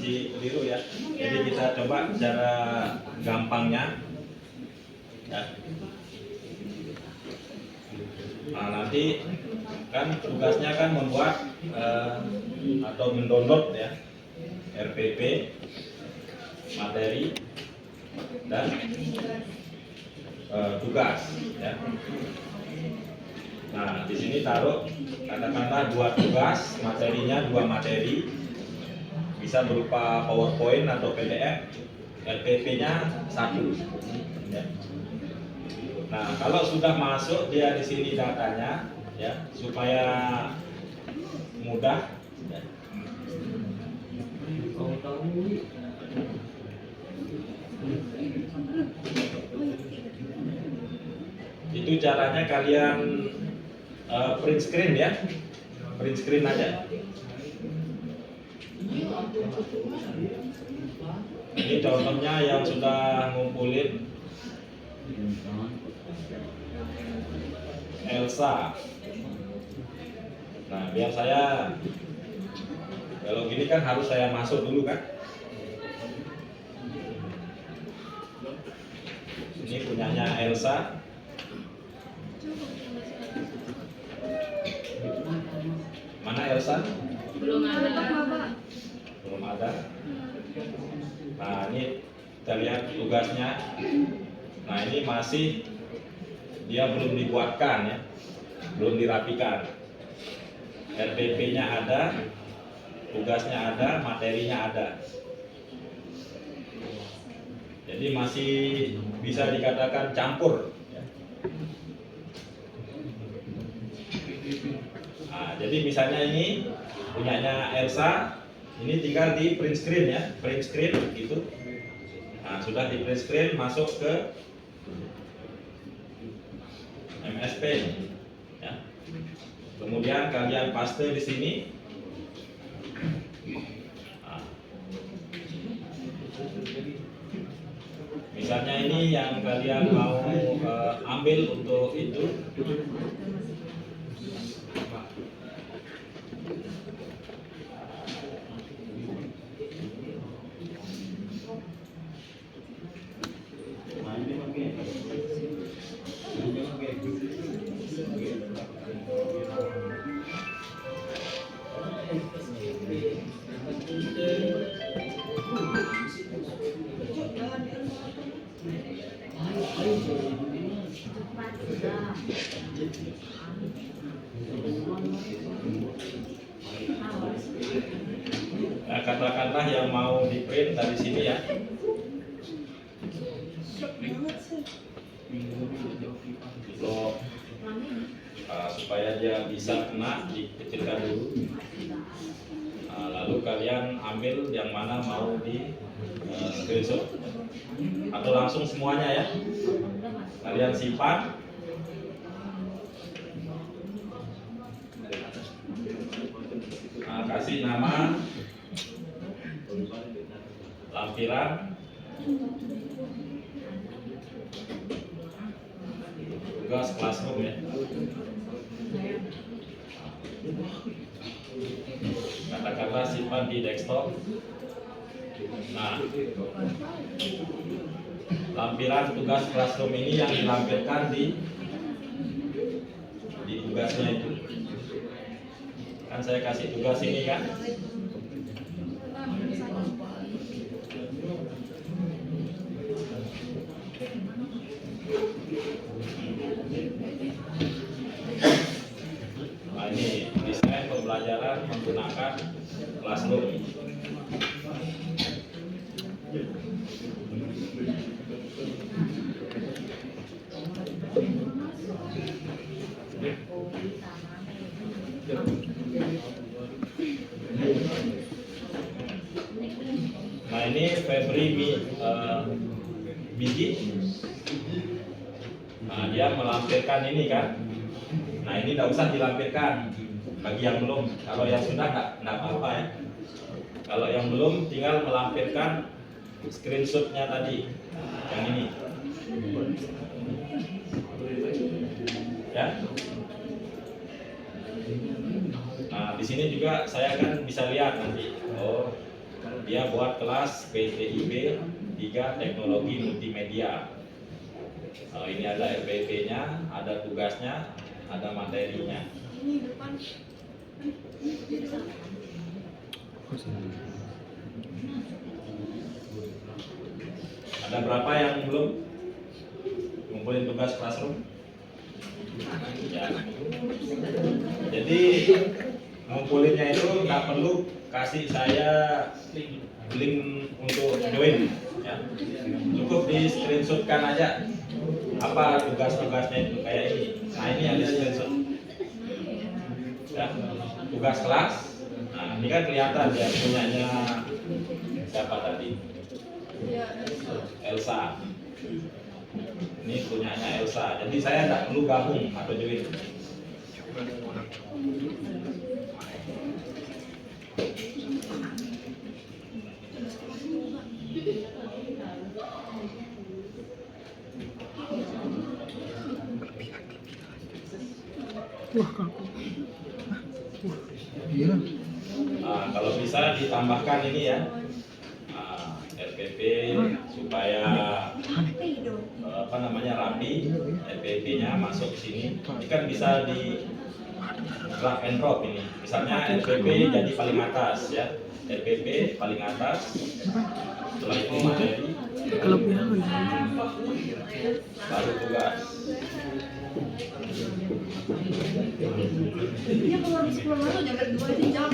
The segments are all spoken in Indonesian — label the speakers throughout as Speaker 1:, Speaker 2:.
Speaker 1: masih keliru ya. Jadi kita coba cara gampangnya ya. Nah, nanti kan tugasnya kan membuat atau mendownload ya RPP, materi dan tugas ya. Nah, di sini taruh katakanlah 2 tugas, materinya 2 materi, bisa berupa PowerPoint atau PDF, RPP-nya 1. Ya. Nah, kalau sudah masuk dia di sini datanya, ya, supaya mudah. Ya. Itu caranya kalian print screen ya, print screen aja. Ini contohnya yang sudah ngumpulin Elsa. Nah, biar saya, kalau gini kan harus saya masuk dulu kan. Ini punyanya Elsa. Mana Elsa?
Speaker 2: Belum ada.
Speaker 1: Belum ada. Nah, ini kita lihat tugasnya. Nah, ini masih dia belum dibuatkan ya, belum dirapikan. RPP-nya ada, tugasnya ada, materinya ada. Jadi masih bisa dikatakan campur. Ya. Nah, jadi misalnya ini punyanya Elsa, ini tinggal di print screen ya, print screen gitu. Nah, sudah di print screen, masuk ke MS Paint ya. Kemudian kalian paste di sini. Nah, misalnya ini yang kalian mau ambil untuk itu. Nah, katakanlah yang mau di print dari sini ya. Blok supaya dia bisa kena, dikecilkan dulu. Nah, lalu kalian ambil yang mana mau di screenshot atau langsung semuanya ya. Kalian simpan. Nah, kasih nama, lampiran, tugas classroom ya. Katakanlah simpan di desktop. Nah, lampiran tugas classroom ini yang dilampirkan di tugasnya itu. Kan saya kasih tugas ini kan. Nah, ini desain pembelajaran menggunakan Classroom. Nah, ini Febri Biji. Nah, dia melampirkan ini kan. Nah, ini tidak usah dilampirkan bagi yang belum. Kalau yang sudah nggak apa-apa ya. Kalau yang belum tinggal melampirkan screenshotnya tadi, yang ini. Ya. Nah, di sini juga saya kan bisa lihat nanti. Oh, dia buat kelas PTIB 3 Teknologi Multimedia. Ini ada RPP-nya, ada tugasnya, ada materinya. Ada berapa yang belum ngumpulin tugas classroom? Ya. Jadi ngumpulinnya itu nggak perlu kasih saya link untuk join, ya. Cukup di screenshotkan aja apa tugas-tugasnya itu kayak ini. Nah ini yang di screenshot, ya. Tugas kelas. Nah ini kan kelihatan ya punyanya siapa tadi? Elsa. Ini punyanya Elsa. Jadi saya tidak perlu gabung atau join.
Speaker 3: Wah, kaku. Wah, iya.
Speaker 1: Nah, kalau bisa ditambahkan ini ya, RPP supaya apa namanya rapi, RPP-nya masuk sini. Ini kan bisa di drag and drop ini. Misalnya RPP jadi paling atas ya, RPP paling atas. Setelah itu materi,
Speaker 3: Kelebihan.
Speaker 1: baru tugas.
Speaker 2: Dia keluar di 10 masuk jam 2 sih jam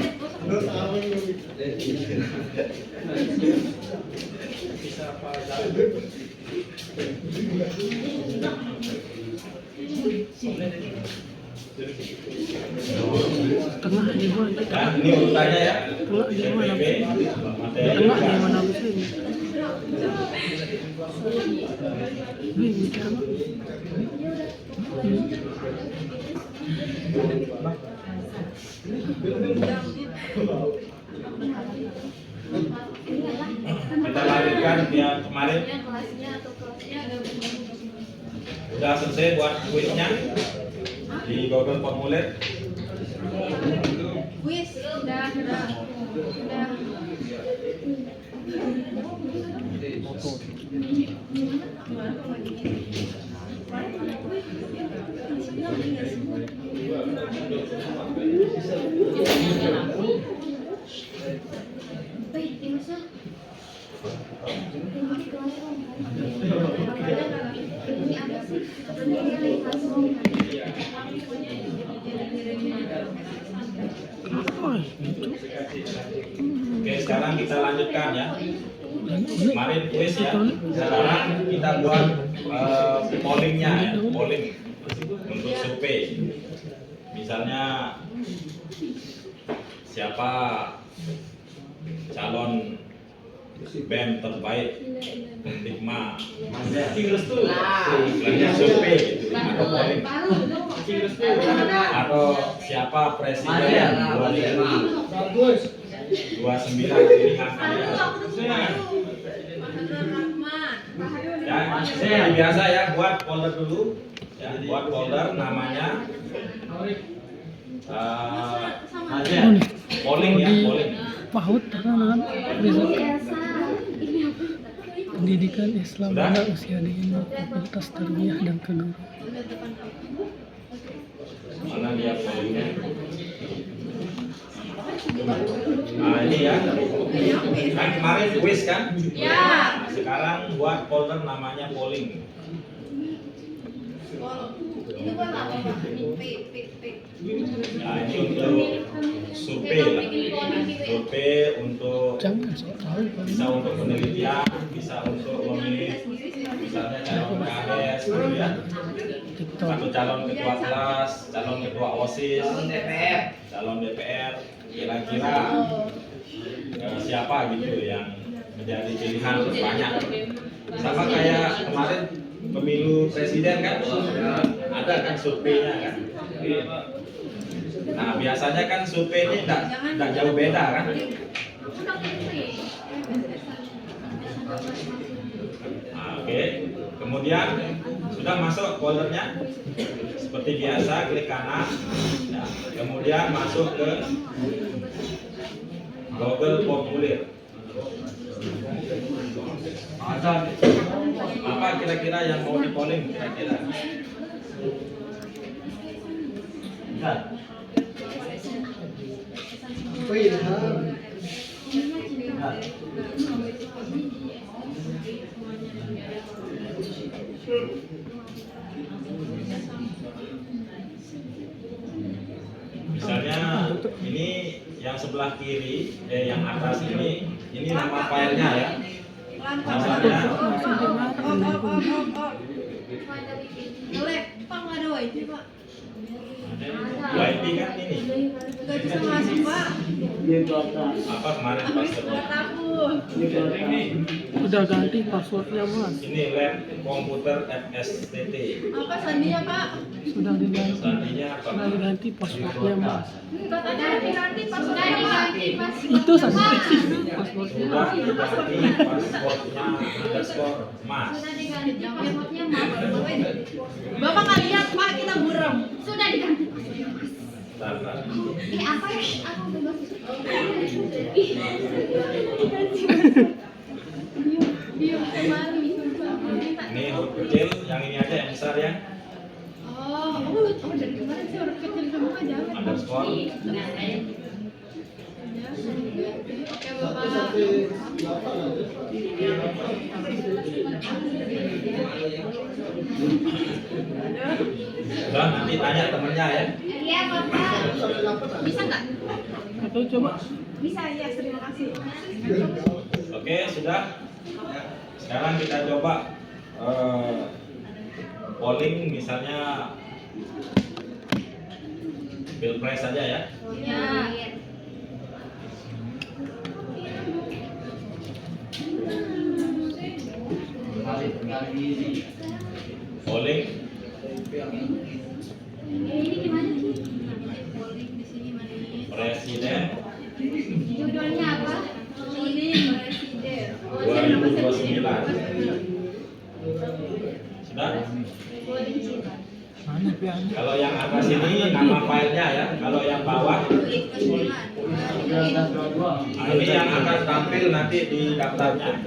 Speaker 3: Tengah di mana?
Speaker 1: Nah, ini urutannya ya.
Speaker 3: Tengah di mana?
Speaker 1: RPP, materi,
Speaker 3: Tengah di
Speaker 1: tugas.
Speaker 3: mana bisa ini? Ini mikir apa?
Speaker 1: Kita lanjutkan yang kemarin. Udah selesai buat kuisnya di Google Formulir.
Speaker 2: Kuis udah.
Speaker 3: Apa itu?
Speaker 1: Oke, sekarang kita lanjutkan ya. Kemarin kuis ya. Sekarang kita buat pollingnya ya, polling untuk survei. Misalnya siapa calon BEM terbaik Untikma, istilahnya survei gitu, atau polling, atau siapa presiden 2029 pilihan kalian. Ya, seperti biasa ya, buat folder dulu ya, buat folder namanya polling ya, polling.
Speaker 3: PAUD tekanan pendidikan Islam
Speaker 1: Sudah?
Speaker 3: pada usia dini Fakultas Tarbiyah dan Keguruan.
Speaker 1: Mana dia pollingnya? Nah ini ya, kan kemarin quiz kan?
Speaker 2: Ya.
Speaker 1: Nah, sekarang buat folder namanya polling.
Speaker 2: Itu gua enggak apa-apa.
Speaker 1: Nah ini untuk survei lah, survei untuk
Speaker 3: Jangan sok tahu
Speaker 1: bisa untuk penelitian, bisa untuk memilih misalnya calon KS gitu ya,
Speaker 3: TikTok.
Speaker 1: atau calon ketua kelas, calon ketua OSIS, calon DPR, kira-kira siapa gitu yang menjadi pilihan terbanyak. Sama kayak kemarin pemilu presiden kan, ada kan surveinya kan. Nah biasanya kan survei ini tidak jauh beda kan. Nah, oke. Kemudian sudah masuk foldernya seperti biasa, klik kanan ya. Kemudian masuk ke Google Formulir. Apa kira-kira yang mau di polling kira-kira? Misalnya ini yang sebelah kiri, yang atas ini nama filenya ya. Misalnya
Speaker 2: Jelek, Pak nggak ada wifi Pak.
Speaker 1: wifi kan ini.
Speaker 2: Nggak bisa masuk Pak.
Speaker 1: Apa kemarin
Speaker 2: Habis
Speaker 1: passwordnya?
Speaker 2: buat aku.
Speaker 3: Udah ganti passwordnya mas.
Speaker 1: Ini lab komputer FSTT.
Speaker 2: Apa sandinya Pak?
Speaker 3: Sudah diganti.
Speaker 1: Sandinya apa?
Speaker 3: Sudah diganti passwordnya mas.
Speaker 2: Katanya diganti pas sudah diganti pas.
Speaker 3: Itu saja passwordnya.
Speaker 1: Sudah diganti passwordnya underscore mas.
Speaker 2: Sudah diganti passwordnya Mas. Bapak nggak lihat Pak, kita buram. Sudah diganti passwordnya Mas.
Speaker 1: Bentar.
Speaker 2: Apa ya? Aku bebas. Biar kemarin
Speaker 1: Ini huruf kecil, yang ini aja yang besar ya.
Speaker 2: Oh dari kemarin sih huruf kecil semua jangan.
Speaker 1: Underscore.
Speaker 2: Oke Bapak.
Speaker 1: Sudah nanti tanya temennya ya.
Speaker 2: Iya Bapak. Bisa nggak?
Speaker 3: Atau coba.
Speaker 2: Bisa ya, terima kasih.
Speaker 1: Oke, sudah. Sekarang kita coba polling misalnya Pilpres saja ya.
Speaker 2: Ya.
Speaker 1: Polling
Speaker 2: Ini gimana sih? Polling di sini mana ini?
Speaker 1: Presiden
Speaker 2: Judulnya apa? Ini presiden.
Speaker 1: 2029. Sudah?
Speaker 3: Mana pian?
Speaker 1: Kalau yang atas ini nama filenya ya. Kalau yang bawah, nah ini yang akan tampil nanti di daftarnya.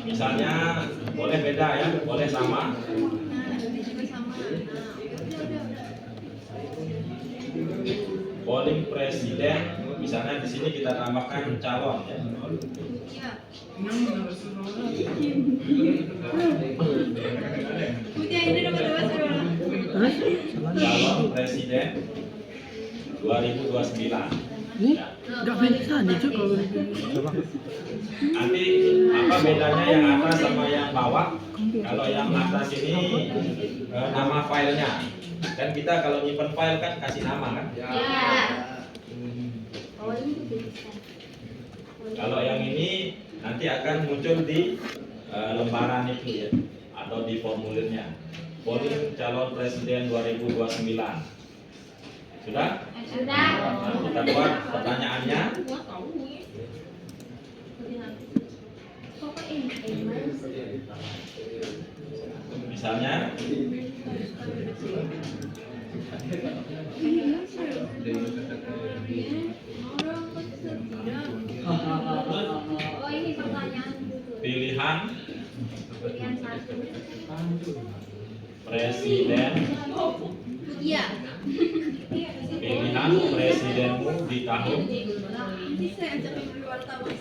Speaker 1: Misalnya boleh beda ya, boleh sama. Polling presiden, misalnya di sini kita tambahkan calon ya.
Speaker 2: Putih ini nomor 2 sudah.
Speaker 1: Calon presiden 2029.
Speaker 3: Ini nggak bisa aja cuy kalau coba.
Speaker 1: Nanti apa bedanya yang atas sama yang bawah? Kalau yang atas ini nama filenya. Kan kita kalau nyimpen file kan kasih nama kan?
Speaker 2: Ya.
Speaker 1: Kalau yang ini nanti akan muncul di lembaran itu ya, atau di formulirnya. Polling calon presiden 2029. Sudah?
Speaker 2: Sudah.
Speaker 1: Nah, kita buat pertanyaannya. Misalnya,
Speaker 2: Oh ini pertanyaan
Speaker 1: pilihan
Speaker 2: pilihan 1.
Speaker 1: presiden,
Speaker 2: Iya.
Speaker 1: pilihan presidenmu di tahun
Speaker 2: Bisa ajak membeli wartawan.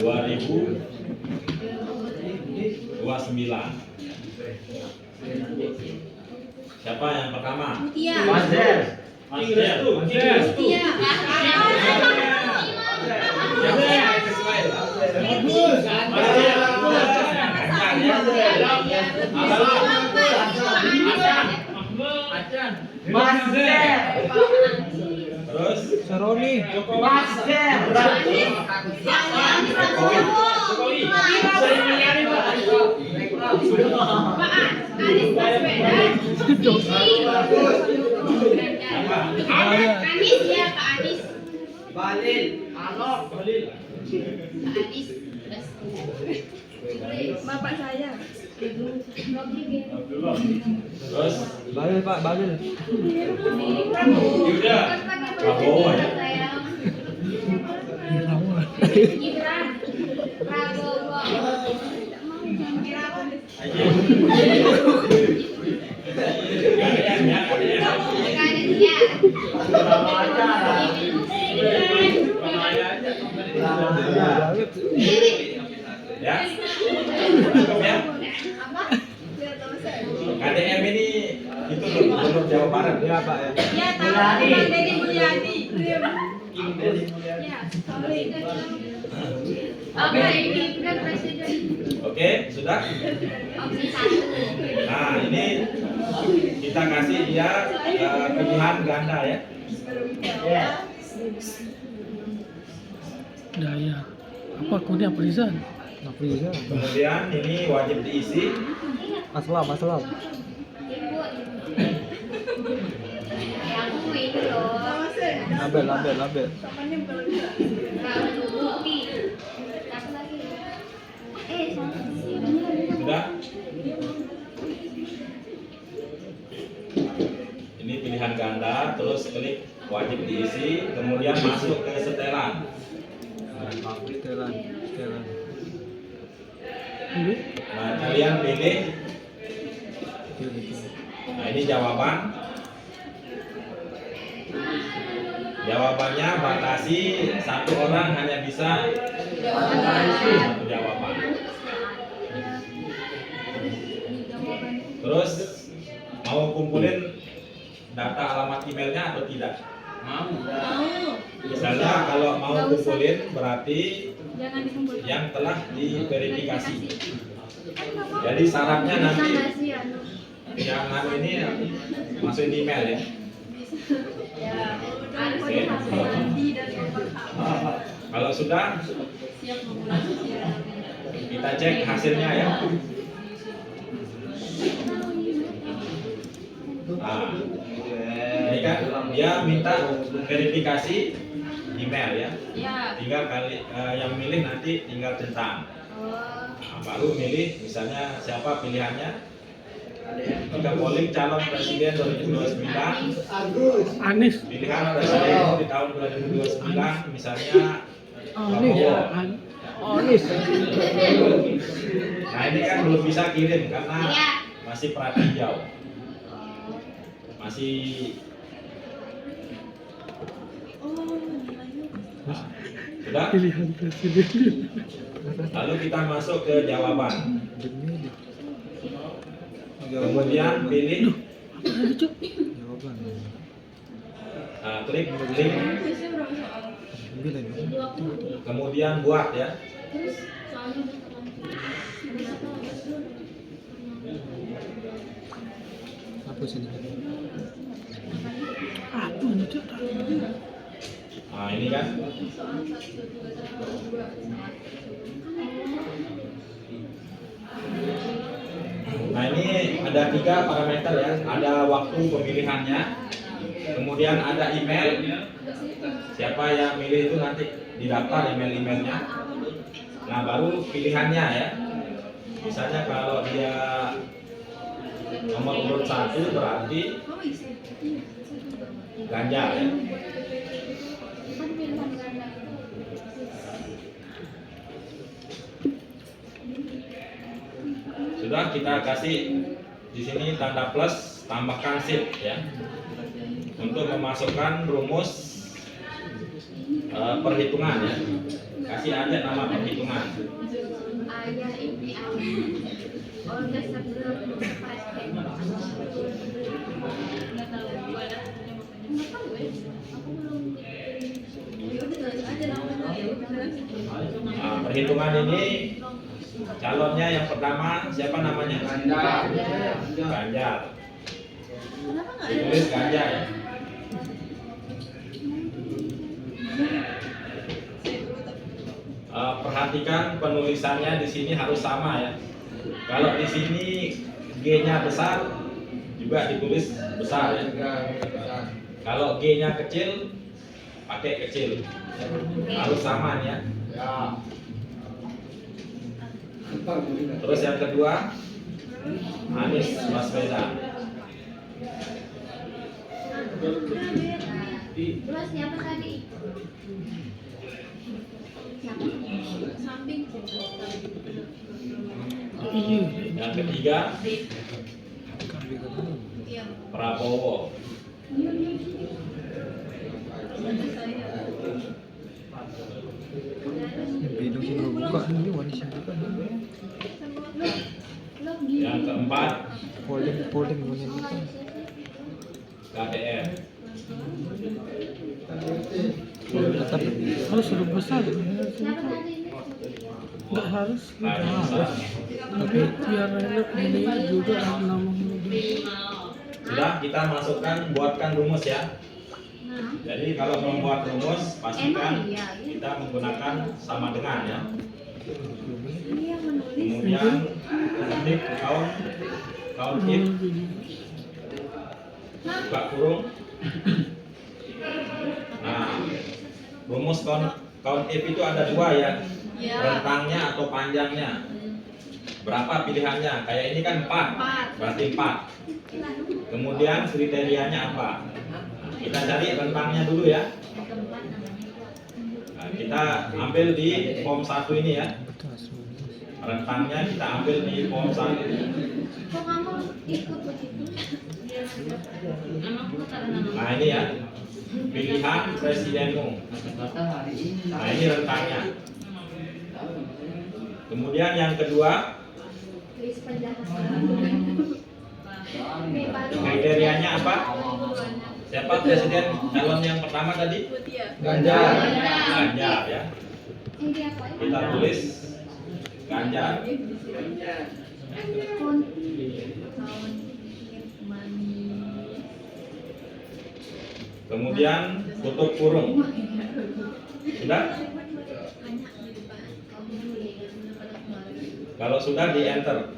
Speaker 1: 2029. Siapa yang pertama?
Speaker 2: Iya.
Speaker 1: Mas Der.
Speaker 2: Iya.
Speaker 4: Mas Der.
Speaker 1: Terus
Speaker 3: Saroni.
Speaker 4: Mas Der.
Speaker 2: Anies Baswedan. Anies ya Pak Anies.
Speaker 4: Balil. Alok.
Speaker 2: Pak Anies. Bapak saya.
Speaker 1: terus
Speaker 3: Balil Pak, Balil.
Speaker 1: Yuda. Prabowo ya.
Speaker 3: Irawan.
Speaker 2: Gibran Prabowo.
Speaker 1: KDM ya, KDM.
Speaker 2: Kayaknya
Speaker 1: Ya. Cukup ya.
Speaker 2: apa?
Speaker 1: KDM ini itu loh, Gubernur Jawa Barat.
Speaker 3: Ya Pak ya.
Speaker 2: Ya tahu
Speaker 4: Mulyani.
Speaker 2: Bang Deddy Mulyani. Ya, Oke, ini udah presiden.
Speaker 1: Oke, sudah.
Speaker 2: Opsi 1.
Speaker 1: Nah, ini kita kasih dia pilihan ganda ya.
Speaker 3: Daya. Apa kemudian Prizan? Prizan.
Speaker 1: Kemudian ini wajib diisi.
Speaker 3: Aslam.
Speaker 2: Ibu. Aku ini loh.
Speaker 3: Label.
Speaker 2: Bukti. Apa lagi? Satu.
Speaker 1: Sudah. Ini pilihan ganda, terus klik wajib diisi, kemudian masuk ke setelan.
Speaker 3: Setelan.
Speaker 1: Nah, kalian pilih. Nah, ini jawaban. Jawabannya batasi satu orang hanya bisa satu jawaban. Terus mau kumpulin data alamat emailnya atau tidak?
Speaker 4: Mau.
Speaker 1: Misalnya kalau mau kumpulin berarti
Speaker 2: Jangan dikumpulkan.
Speaker 1: yang telah diverifikasi. Jadi syaratnya nanti yang ini masukin email ya. Oke. Kalau sudah kita cek hasilnya ya. Nah, ini kan dia minta verifikasi email ya. Tinggal yang milih nanti tinggal centang. Nah, baru milih misalnya siapa pilihannya. Jika polling calon presiden 2029,
Speaker 3: Anies.
Speaker 1: pilihan presiden di tahun 2029 misalnya Prabowo.
Speaker 3: Anies.
Speaker 1: Nah, ini kan belum bisa kirim karena masih pratinjau. Masih sudah.
Speaker 3: Pilihan presiden.
Speaker 1: Lalu kita masuk ke jawaban. Kemudian pilih. Klik link. Kemudian buat ya. Nah, ini kan. Nah, ini ada 3 parameter ya. Ada waktu pemilihannya, kemudian ada email. Siapa yang milih itu nanti didaftar email-emailnya. Nah, baru pilihannya ya. Misalnya kalau dia nomor urut 1 berarti Ganjar ya. Sudah, kita kasih di sini tanda plus, tambahkan shift ya. Untuk memasukkan rumus perhitungan ya. Kasih aja nama perhitungan.
Speaker 2: Ayah ini Olga sebelum pasien. Nggak tahu, gua ada. Nggak tahu ya. Aku belum. Ya udah tulis aja namanya ya udah.
Speaker 1: Nah, perhitungan ini calonnya yang pertama siapa namanya? Ganjar.
Speaker 2: Kenapa nggak ada?
Speaker 1: Ditulis Ganjar ya. Perhatikan penulisannya di sini harus sama ya. Kalau di sini G-nya besar juga ditulis besar ya. Kalau G-nya kecil pakai kecil. Harus sama nih ya. Terus yang kedua Anies Baswedan.
Speaker 2: Terus siapa tadi? Siapa? kambing.
Speaker 3: Iya.
Speaker 1: Yang ketiga
Speaker 2: Iya.
Speaker 1: Prabowo.
Speaker 3: Bidung sih nggak buka ini warisnya juga.
Speaker 1: Yang keempat
Speaker 3: Polling ini.
Speaker 1: KDR.
Speaker 3: Tetap harus sudah besar. Nggak harus. Tapi biar enak ini juga nama.
Speaker 1: Sudah, kita masukkan, buatkan rumus ya. Jadi kalau membuat rumus pastikan kita menggunakan sama dengan ya. Kemudian ketik count if buka kurung. Nah, rumus count if itu ada dua ya, rentangnya atau panjangnya. Berapa pilihannya? Kayak ini kan 4, berarti 4. Kemudian kriterianya apa? Kita cari rentangnya dulu ya. Nah, kita ambil di form 1 ini ya. Rentangnya kita ambil di form 1.
Speaker 2: Kok kamu ikut begitu?
Speaker 1: Nah ini ya, pilihan presidenmu. Nah ini rentangnya. Kemudian yang kedua,
Speaker 2: Tulis penjelasan.
Speaker 1: kriterianya apa? Siapa presiden calon yang pertama tadi?
Speaker 4: Ganjar.
Speaker 1: Ganjar ya.
Speaker 2: Ini apa?
Speaker 1: Kita tulis Ganjar. Kemudian tutup kurung. Sudah? Kalau sudah di enter.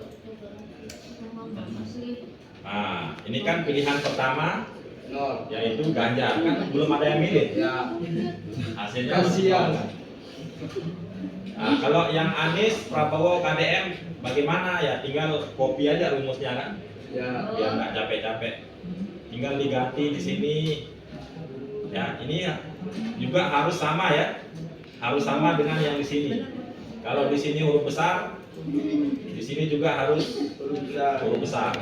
Speaker 1: Nah, ini kan pilihan pertama yaitu Ganjar, kan belum ada yang milih. Hasilnya masih nol. Nah, kalau yang Anies, Prabowo, KDM bagaimana ya? Tinggal copy aja rumusnya kan? Biar nggak capek-capek. Tinggal diganti di sini. Ya, ini juga harus sama ya. Harus sama dengan yang di sini. Kalau di sini huruf besar, di sini juga harus huruf besar.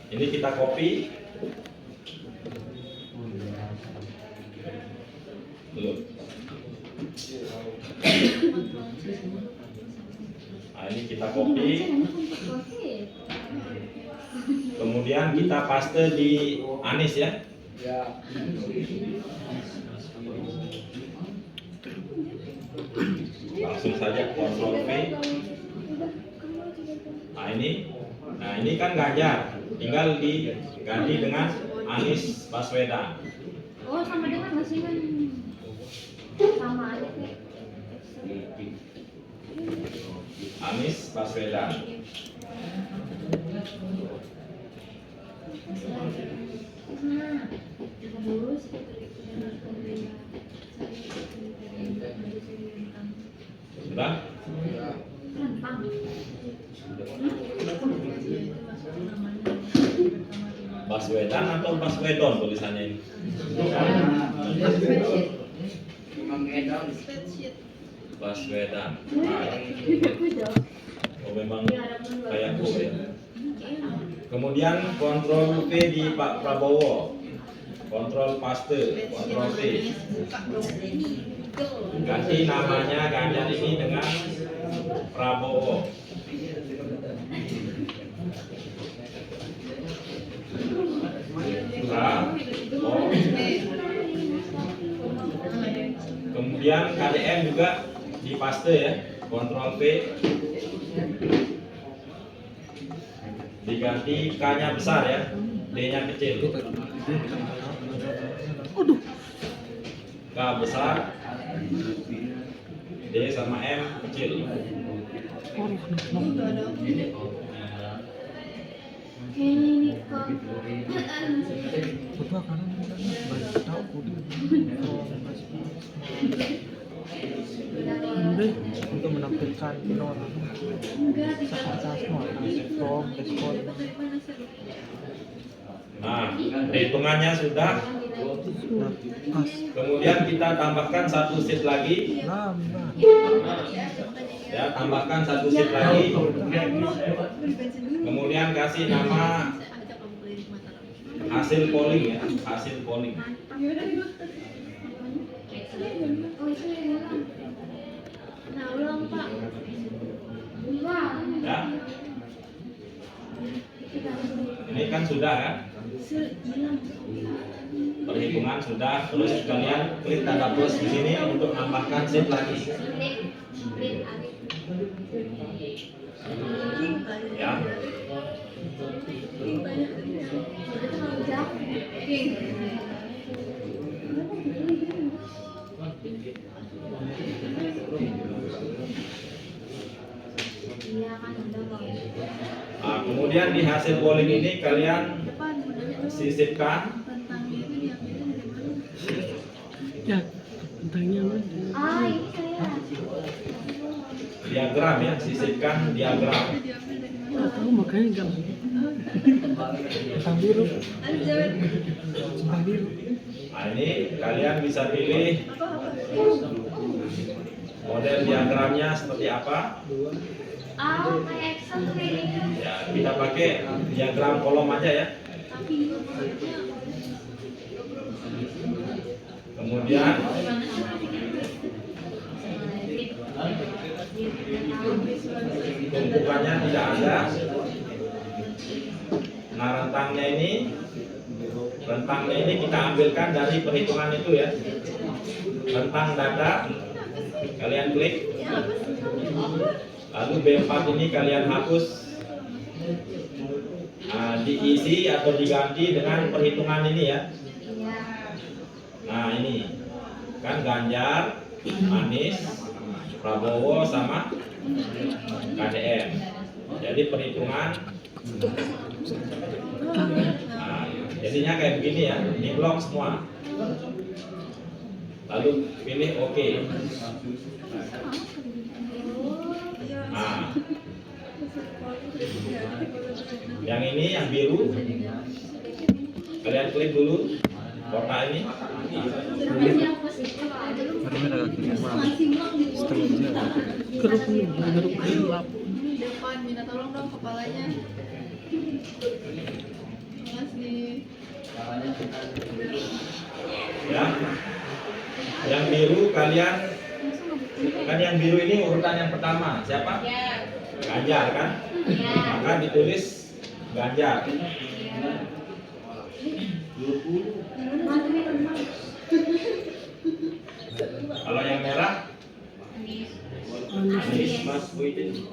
Speaker 1: Ini kita copy. Belum. Nah, ini kita copy. Kemudian kita paste di Anies ya. Langsung saja Ctrl V. Nah ini kan Ganjar, tinggal diganti dengan Anies Baswedan.
Speaker 2: Oh, sama dengan masih kan sama aja kayak.
Speaker 1: Anies Baswedan. Sudah? Baswedan atau Baswedon tulisannya ini? Baswedan. Oh memang kayak gue ya. Kemudian Ctrl V di Pak Prabowo, Ctrl paste, Ctrl V. Ganti namanya Ganjar ini dengan Prabowo. Prabowo. Kemudian KDM juga di paste ya, Ctrl V. Diganti K-nya besar ya, D-nya kecil. K besar, D sama M kecil.
Speaker 3: Untuk menampilkan orang
Speaker 1: Nah, perhitungannya sudah
Speaker 3: Pas.
Speaker 1: Kemudian kita tambahkan satu sheet lagi.
Speaker 3: Lama.
Speaker 1: Ya, tambahkan satu sheet lagi. Kemudian kasih nama hasil polling ya, hasil polling.
Speaker 2: Nah, ulang Pak. Ulang.
Speaker 1: Ya. Ini kan sudah kan? Perhitungan sudah, terus kalian klik tanda plus di sini untuk tambahkan sheet lagi. Ya. Nah, kemudian di hasil polling ini kalian sisipkan
Speaker 3: Ya, tentangnya mana?
Speaker 2: Ah, ini saya.
Speaker 1: diagram ya, sisipkan diagram.
Speaker 3: Nggak tahu makanya nggak lagi. Tentang biru. Tentang biru.
Speaker 1: Nah, ini kalian bisa pilih model diagramnya seperti apa.
Speaker 2: Ah, kayak Excel kayaknya.
Speaker 1: Ya, kita pakai diagram kolom aja ya. Kemudian tumpukannya tidak ada. Nah, rentangnya ini kita ambilkan dari perhitungan itu ya. Rentang data kalian klik. Lalu B4 ini kalian hapus. Nah, diisi atau diganti dengan perhitungan ini ya. Nah, ini kan Ganjar, Anies, Prabowo sama KDM. Jadi perhitungan. Nah, jadinya kayak begini ya, di blok semua. Lalu pilih OK. Nah, yang ini yang biru, kalian klik dulu kotak ini.
Speaker 3: Keruk gelap.
Speaker 2: Depan minta tolong dong kepalanya. Makasih.
Speaker 1: Ya, yang biru kalian kan yang biru ini urutan yang pertama siapa? Ganjar kan? Maka ditulis Ganjar. Kalau yang merah Anies Mas Muhyiddin.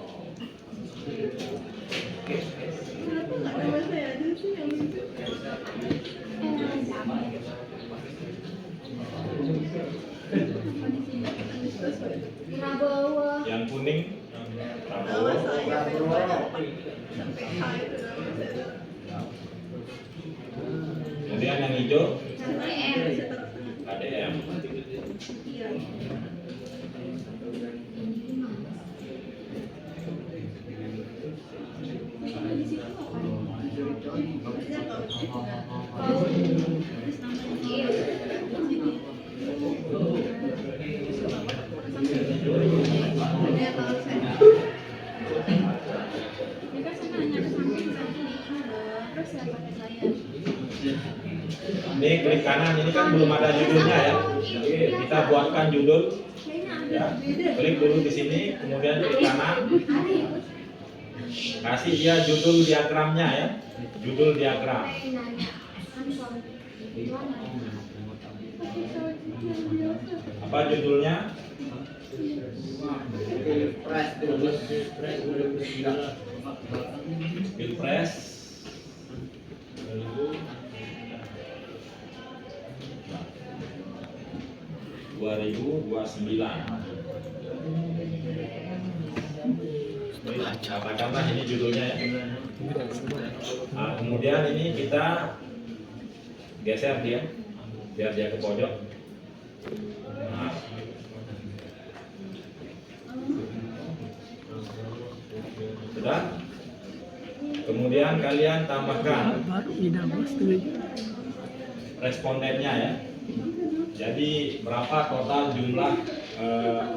Speaker 2: Prabowo.
Speaker 1: Yang kuning Prabowo. Kemudian yang hijau KDM. Ini klik kanan, ini kan belum ada judulnya ya. Kita buatkan judul. Ya, klik dulu di sini, kemudian klik kanan. Kasih dia judul diagramnya ya. Judul diagram. Apa judulnya? Pilpres 2029. Katakanlah ini judulnya ya. Nah, kemudian ini kita geser dia biar dia ke pojok. Nah. Sudah. Kemudian kalian tambahkan
Speaker 3: Baru tidak bos tuh.
Speaker 1: respondennya ya. Jadi berapa total jumlah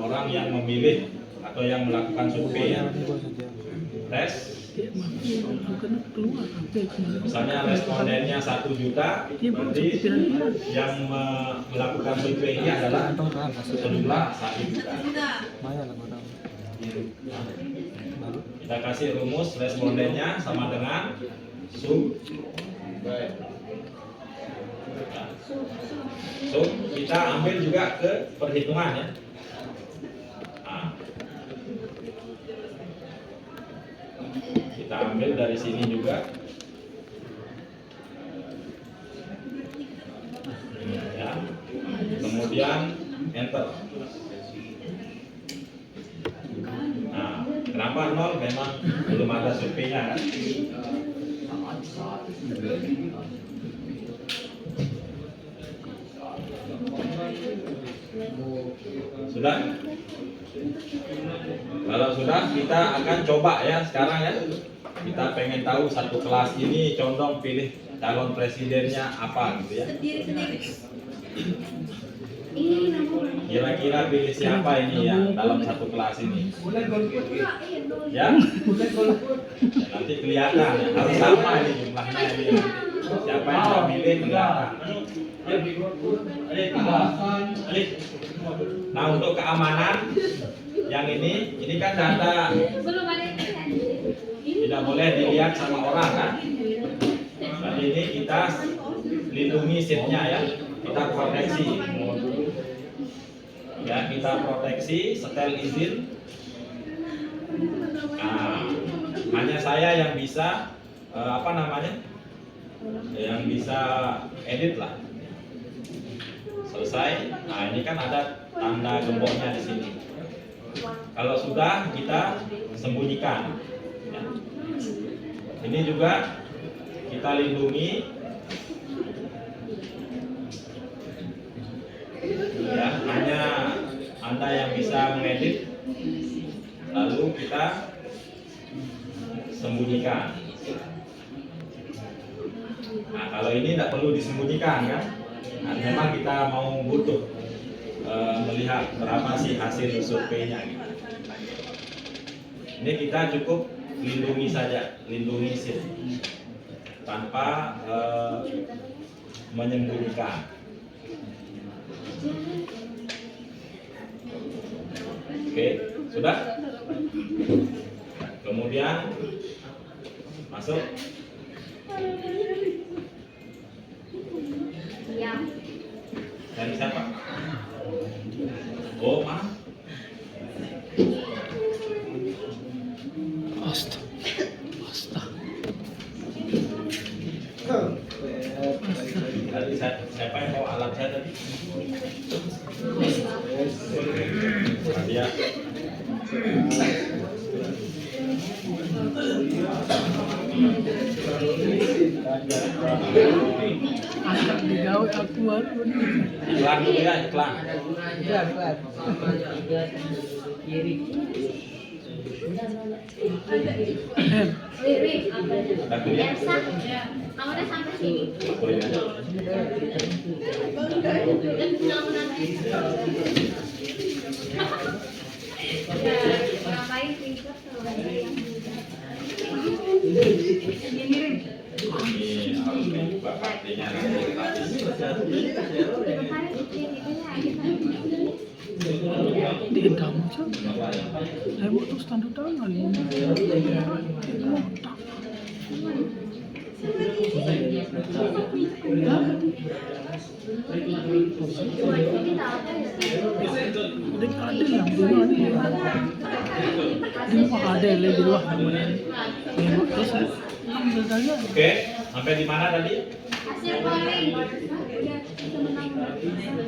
Speaker 1: orang yang memilih atau yang melakukan survei ya. Tes. Misalnya respondennya 1 juta, berarti yang melakukan survei ini adalah jumlah 1 juta. Kita kasih rumus respondennya sama dengan sum. So, kita ambil juga ke perhitungan ya. Nah, kita ambil dari sini juga. Ya. Kemudian enter. Nah, kenapa 0? Memang belum ada surveinya kan? Sudah? Kalau sudah, kita akan coba ya sekarang ya. Kita pengen tahu satu kelas ini condong pilih calon presidennya apa gitu ya. Kira-kira pilih siapa ini ya dalam satu kelas ini? Ya? Nanti kelihatan ya. Harus sama ini jumlahnya ini. Siapa yang mau pilih kelihatan. Nah, untuk keamanan yang ini kan data tidak boleh dilihat sama orang kan. Jadi ini kita lindungi sheetnya ya, kita proteksi. Ya, kita proteksi, setel izin. Nah, hanya saya yang bisa yang bisa edit lah. Selesai. Nah, ini kan ada tanda gemboknya di sini. Kalau sudah, kita sembunyikan. Ya. Ini juga kita lindungi. Ya, hanya Anda yang bisa mengedit. Lalu kita sembunyikan. Nah, kalau ini tidak perlu disembunyikan kan? Nah, memang kita mau butuh melihat berapa sih hasil surveinya. Ini kita cukup lindungi saja, lindungi sheet tanpa menyembunyikan. Oke, sudah? Kemudian masuk. Dari siapa? Oh, Ma.
Speaker 3: Astaga.
Speaker 1: Tadi siapa yang mau alat saya tadi? Ya.
Speaker 3: Agak digawe aku baru.
Speaker 1: Iklan dulu ya, iklan. Lagu ya.
Speaker 2: Elsa, kamu udah sampai sini.
Speaker 1: Boleh aja.
Speaker 2: Ngapain ribet
Speaker 1: Ini harus dibuka partinya nanti habis.
Speaker 3: Di endam aja. Saya mau terus tanda tangan. Udah ada yang dulu ada yang di luar namanya. Terus ambil saja.
Speaker 1: Oke, sampai di mana tadi?
Speaker 2: hasil polling.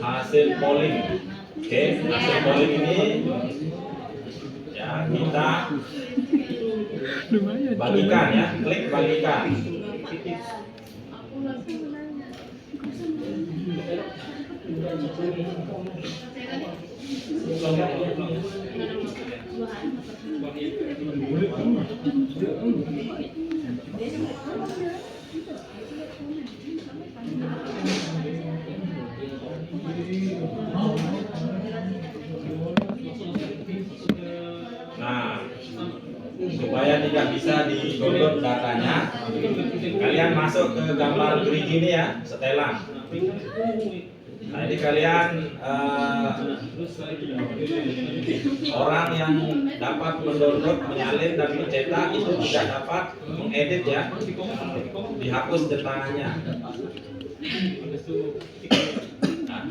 Speaker 1: Hasil polling. Oke, hasil polling ini ya kita
Speaker 3: Lumayan.
Speaker 1: bagikan ya, klik bagikan. supaya tidak bisa di-download datanya, kalian masuk ke gambar green ini ya, setelan. Nah ini kalian orang yang dapat mendownload, menyalin dan mencetak itu tidak dapat mengedit ya, dihapus detangannya. Nah,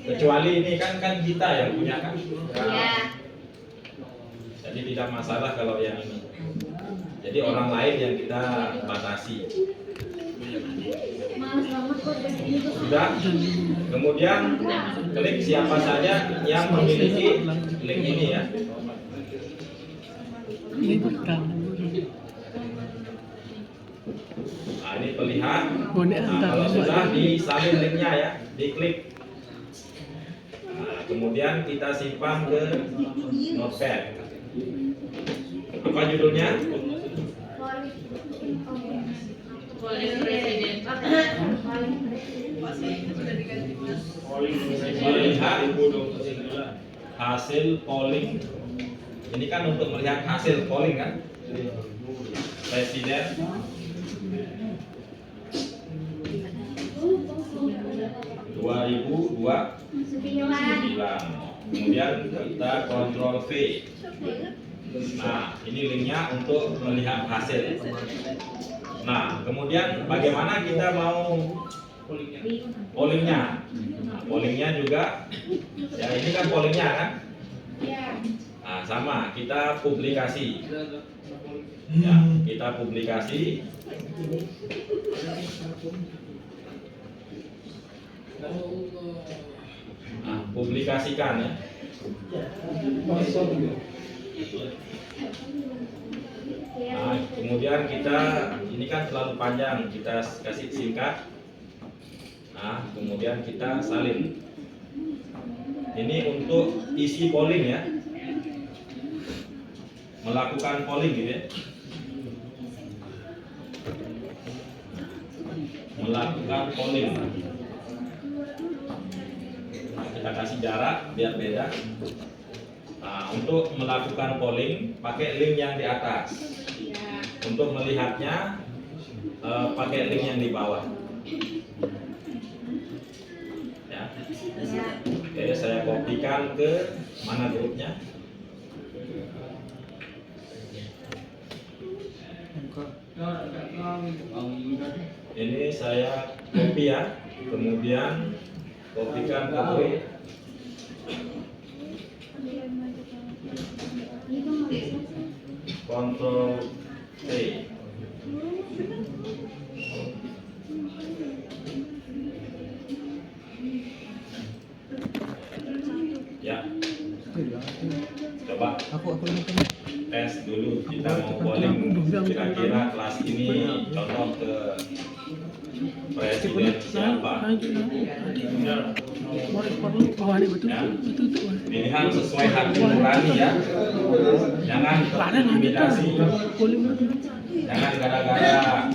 Speaker 1: kecuali ini kan kita yang punya kan.
Speaker 2: Iya.
Speaker 1: Jadi tidak masalah kalau yang ini. Jadi orang lain yang kita batasi.
Speaker 2: Males banget kok ini tuh.
Speaker 1: Sudah. Kemudian klik siapa saja yang memiliki link ini ya.
Speaker 3: Ini berkang.
Speaker 1: Nah, ini perlihat.
Speaker 3: Boleh
Speaker 1: Nah,
Speaker 3: antar.
Speaker 1: kalau sudah disalin linknya ya, diklik. Nah, kemudian kita simpan ke notepad. Apa judulnya? Melihat hasil polling. Ini kan untuk melihat hasil polling kan? Presiden 2029. Kemudian kita kontrol V. Nah, ini linknya untuk melihat hasil. Nah, kemudian bagaimana kita mau pollingnya? Nah, pollingnya juga, ya ini kan pollingnya kan? Nah, sama, kita publikasi. Ya, kita publikasi. Nah, publikasikan ya. Nah, kemudian kita ini kan terlalu panjang, kita kasih singkat. Nah, kemudian kita salin. Ini untuk isi polling ya, melakukan polling gitu ya, melakukan polling. Kita kasih jarak biar beda. Nah, untuk melakukan polling pakai link yang di atas. Untuk melihatnya pakai link yang di bawah. Ya. Oke, saya kopikan ke mana grupnya. Ini saya copy ya, kemudian kopikan ke grup. Kontrol T. Ya. Coba
Speaker 3: Aku
Speaker 1: tes dulu, kita mau polling kira-kira kelas ini contoh ke presiden siapa. Ya. Pilihan sesuai hati nurani ya. Jangan terintimidasi. Jangan gara-gara